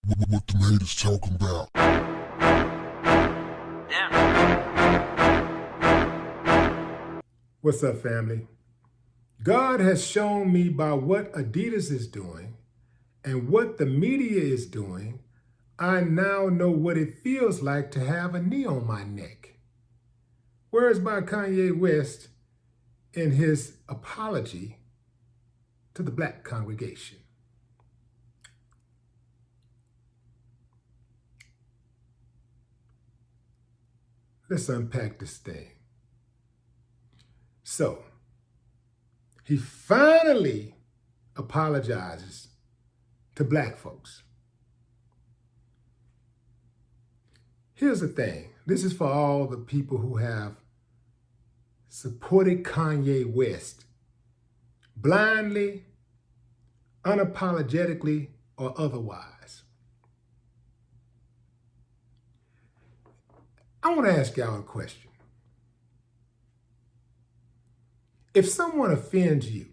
What them haters talking about? What's up, family? God has shown me by what Adidas is doing and what the media is doing, I now know what it feels like to have a knee on my neck. Words by Kanye West in his apology to the black congregation. Let's unpack this thing. So, he finally apologizes to black folks. Here's the thing. This is for all the people who have supported Kanye West blindly, unapologetically, or otherwise. I want to ask y'all a question. If someone offends you,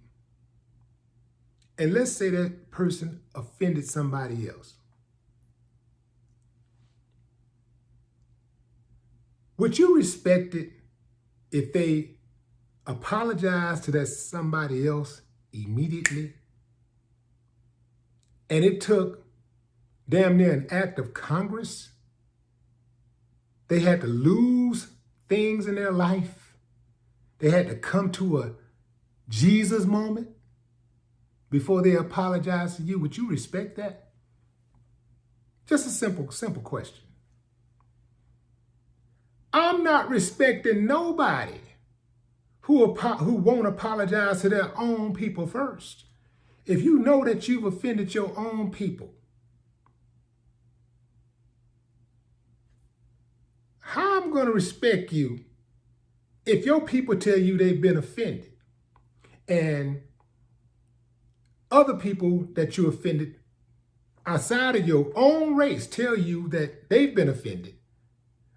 and let's say that person offended somebody else, would you respect it if they apologized to that somebody else immediately? And it took damn near an act of Congress. They had to lose things in their life. They had to come to a Jesus moment before they apologize to you. Would you respect that? Just a simple question. I'm not respecting nobody who won't apologize to their own people first. If you know that you've offended your own people, how I'm going to respect you if your people tell you they've been offended and other people that you offended outside of your own race tell you that they've been offended,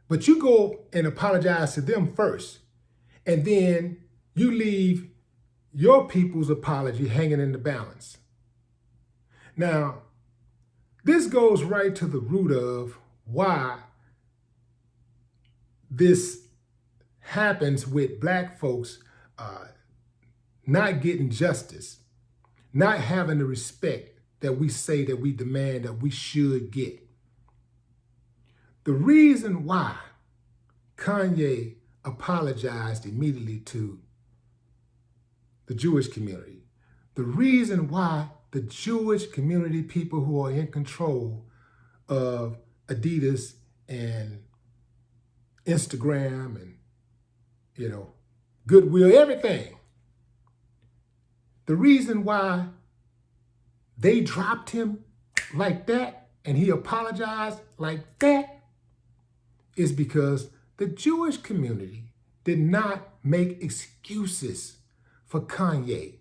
but you go and apologize to them first, and then you leave your people's apology hanging in the balance. Now, this goes right to the root of why this happens with black folks not getting justice, not having the respect that we say that we demand that we should get. The reason why Kanye apologized immediately to the Jewish community, the reason why the Jewish community, people who are in control of Adidas and Instagram and, Goodwill, everything. The reason why they dropped him like that and he apologized like that is because the Jewish community did not make excuses for Kanye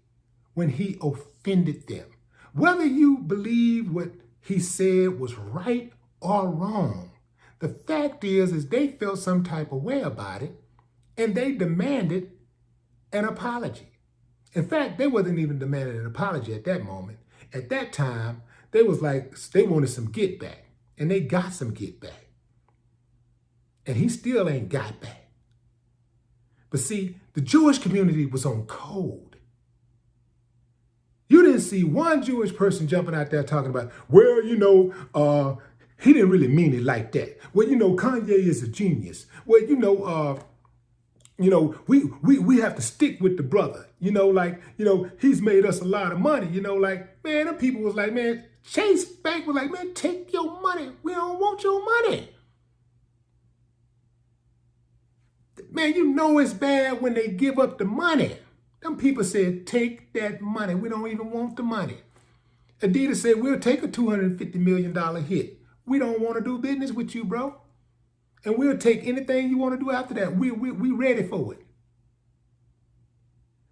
when he offended them. Whether you believe what he said was right or wrong, the fact is they felt some type of way about it and they demanded an apology. In fact, they wasn't even demanding an apology at that moment. At that time, they wanted some get back, and they got some get back. And he still ain't got back. But see, the Jewish community was on code. You didn't see one Jewish person jumping out there talking about, he didn't really mean it like that. Well, Kanye is a genius. Well, we have to stick with the brother. He's made us a lot of money. Man, them people was like, man, Chase Bank was like, man, take your money. We don't want your money. Man, it's bad when they give up the money. Them people said, take that money. We don't even want the money. Adidas said, we'll take a $250 million hit. We don't want to do business with you, bro. And we'll take anything you want to do after that. We ready for it.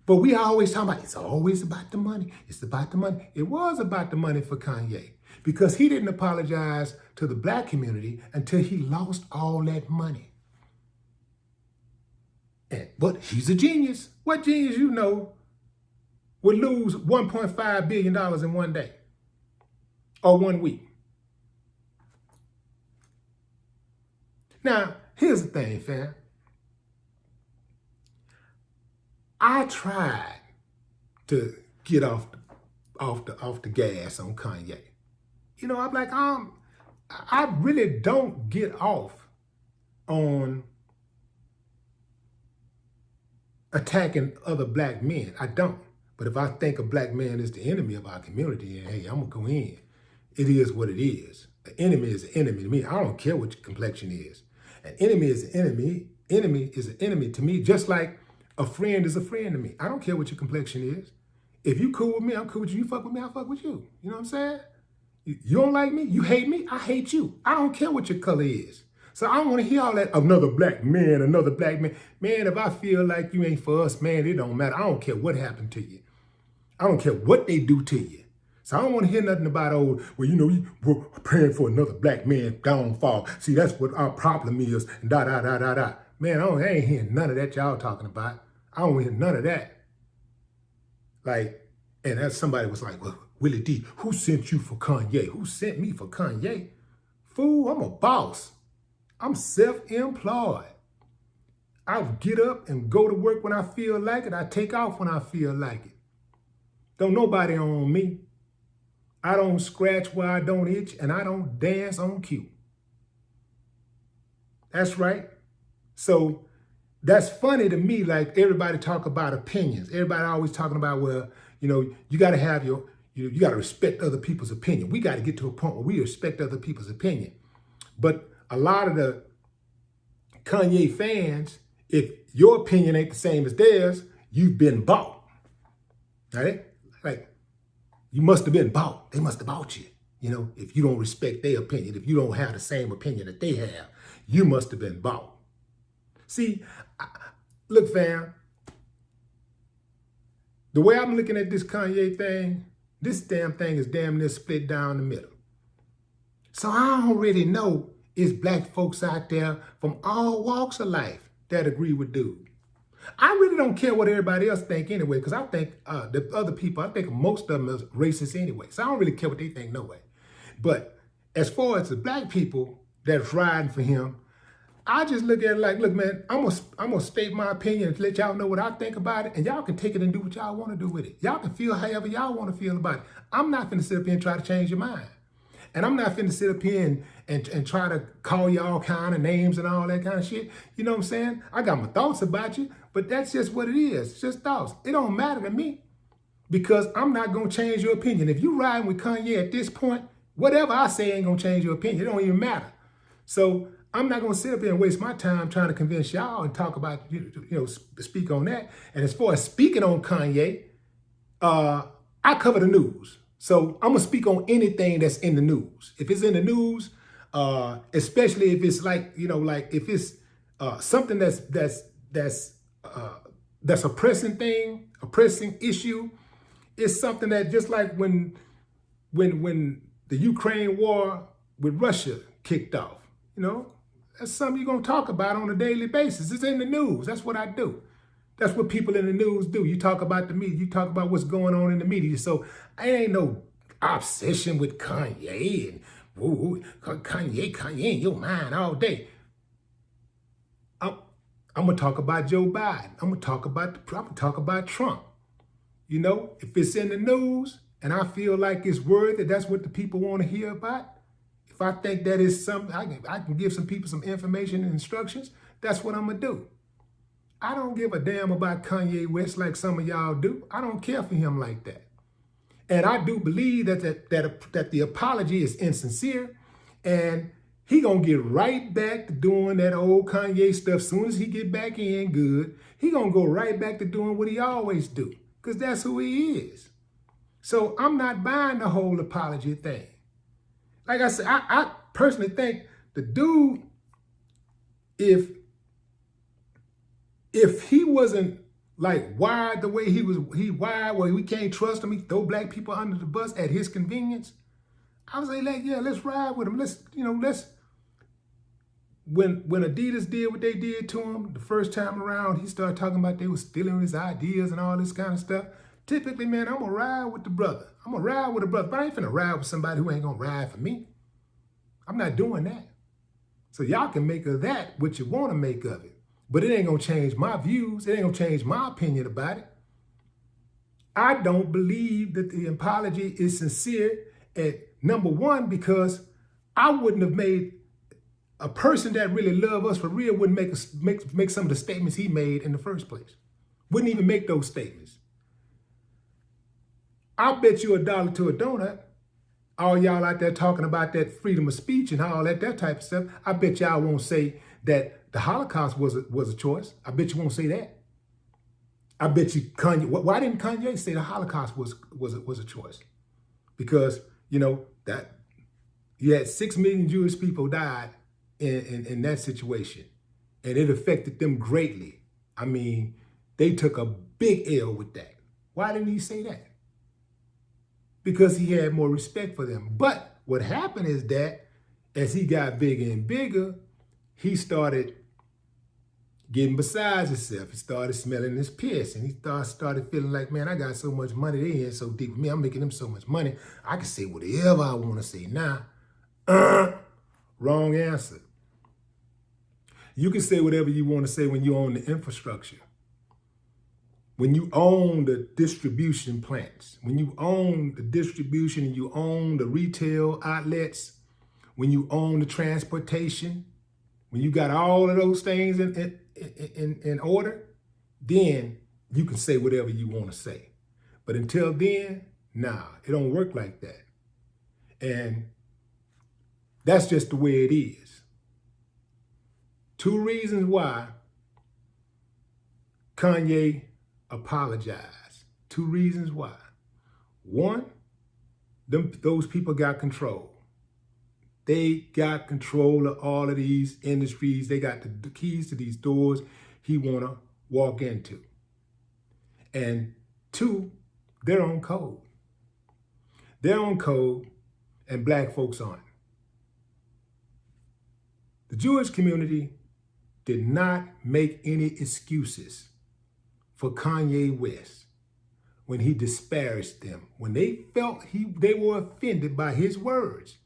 But we always talking about, it's always about the money. It's about the money. It was about the money for Kanye because he didn't apologize to the black community until he lost all that money. But he's a genius. What genius would lose $1.5 billion in one day or 1 week? Now, here's the thing, fam. I tried to get off the gas on Kanye. You know, I'm like, I really don't get off on attacking other black men. I don't. But if I think a black man is the enemy of our community, then hey, I'm gonna go in. It is what it is. An enemy is an enemy to me. I don't care what your complexion is. An enemy is an enemy. Enemy is an enemy to me, just like a friend is a friend to me. I don't care what your complexion is. If you cool with me, I'm cool with you. You fuck with me, I fuck with you. You know what I'm saying? You don't like me, you hate me, I hate you. I don't care what your color is. So I don't want to hear all that, another black man, another black man. Man, if I feel like you ain't for us, man, it don't matter. I don't care what happened to you. I don't care what they do to you. So I don't want to hear nothing about, well, you know, we're praying for another black man downfall. See, that's what our problem is, and da-da-da-da-da. Man, I ain't hearing none of that y'all talking about. I don't hear none of that. Like, and as somebody was like, well, Willie D, who sent you for Kanye? Who sent me for Kanye? Fool, I'm a boss. I'm self-employed. I get up and go to work when I feel like it. I take off when I feel like it. Don't nobody own me. I don't scratch where I don't itch, and I don't dance on cue. That's right. So that's funny to me, like everybody talk about opinions. Everybody always talking about, well, you know, you got to have you got to respect other people's opinion. We got to get to a point where we respect other people's opinion. But a lot of the Kanye fans, if your opinion ain't the same as theirs, you've been bought. Right? Like, you must have been bought. They must have bought you. You know, if you don't respect their opinion, if you don't have the same opinion that they have, you must have been bought. See, look, fam, the way I'm looking at this Kanye thing, this damn thing is damn near split down the middle. So I already know it's black folks out there from all walks of life that agree with dude. I really don't care what everybody else think anyway, because I think the other people, I think most of them are racist anyway. So I don't really care what they think no way. But as far as the black people that's riding for him, I just look at it like, look, man, I'm gonna state my opinion and let y'all know what I think about it, and y'all can take it and do what y'all want to do with it. Y'all can feel however y'all want to feel about it. I'm not finna sit up here and try to change your mind. And I'm not finna sit up here and try to call you all kind of names and all that kind of shit. You know what I'm saying? I got my thoughts about you, but that's just what it is. It's just thoughts. It don't matter to me because I'm not gonna change your opinion. If you riding with Kanye at this point, whatever I say ain't gonna change your opinion. It don't even matter. So I'm not gonna sit up here and waste my time trying to convince y'all and talk about, speak on that. And as far as speaking on Kanye, I cover the news. So I'm gonna speak on anything that's in the news. If it's in the news, especially if it's like, like if it's something that's a pressing thing, a pressing issue, it's something that just like when the Ukraine war with Russia kicked off, that's something you're gonna talk about on a daily basis. It's in the news. That's what I do. That's what people in the news do. You talk about the media. You talk about what's going on in the media. So I ain't no obsession with Kanye and Kanye in your mind all day. I'm gonna talk about Joe Biden. I'm gonna talk about Trump. If it's in the news and I feel like it's worthy, that's what the people want to hear about. If I think that is something, I can give some people some information and instructions. That's what I'm gonna do. I don't give a damn about Kanye West like some of y'all do. I don't care for him like that. And I do believe that the apology is insincere, and he gonna get right back to doing that old Kanye stuff. Soon as he get back in good, he gonna go right back to doing what he always do, because that's who he is. So I'm not buying the whole apology thing. Like I said, I personally think the dude, if he wasn't like wired the way he wired, where we can't trust him, he throw black people under the bus at his convenience, I would say, like, yeah, let's ride with him. When Adidas did what they did to him the first time around, he started talking about they were stealing his ideas and all this kind of stuff. Typically, man, I'm gonna ride with the brother. I'm gonna ride with a brother, but I ain't finna ride with somebody who ain't gonna ride for me. I'm not doing that. So y'all can make of that what you want to make of it. But it ain't going to change my views. It ain't going to change my opinion about it. I don't believe that the apology is sincere at number one, because I wouldn't have made a person that really loved us for real wouldn't make some of the statements he made in the first place. Wouldn't even make those statements. I'll bet you $1 to a donut. All y'all out there talking about that freedom of speech and all that type of stuff. I bet y'all won't say that the Holocaust was a choice. I bet you won't say that. I bet you Kanye. Why didn't Kanye say the Holocaust was a choice? Because that you had 6 million Jewish people died in that situation, and it affected them greatly. I mean, they took a big L with that. Why didn't he say that? Because he had more respect for them. But what happened is that as he got bigger and bigger, he started getting besides himself. He started smelling his piss, and he started feeling like, man, I got so much money. They ain't so deep with me. I'm making them so much money. I can say whatever I want to say now. Wrong answer. You can say whatever you want to say when you own the infrastructure. When you own the distribution plants, when you own the distribution and you own the retail outlets, when you own the transportation, when you got all of those things in order, then you can say whatever you want to say. But until then, nah, it don't work like that. And that's just the way it is. 2 reasons why Kanye apologized. 2 reasons why. 1, those people got control. They got control of all of these industries. They got the keys to these doors he want to walk into. And 2, they're on code. They're on code, and black folks aren't. The Jewish community did not make any excuses for Kanye West when he disparaged them. When they felt they were offended by his words,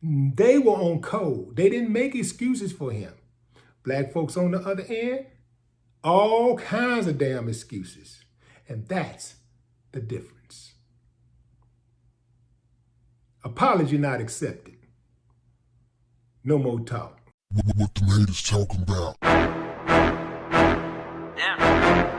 they were on code. They didn't make excuses for him. Black folks on the other end, all kinds of damn excuses. And that's the difference. Apology not accepted. No more talk. What the haters talking about? Yeah.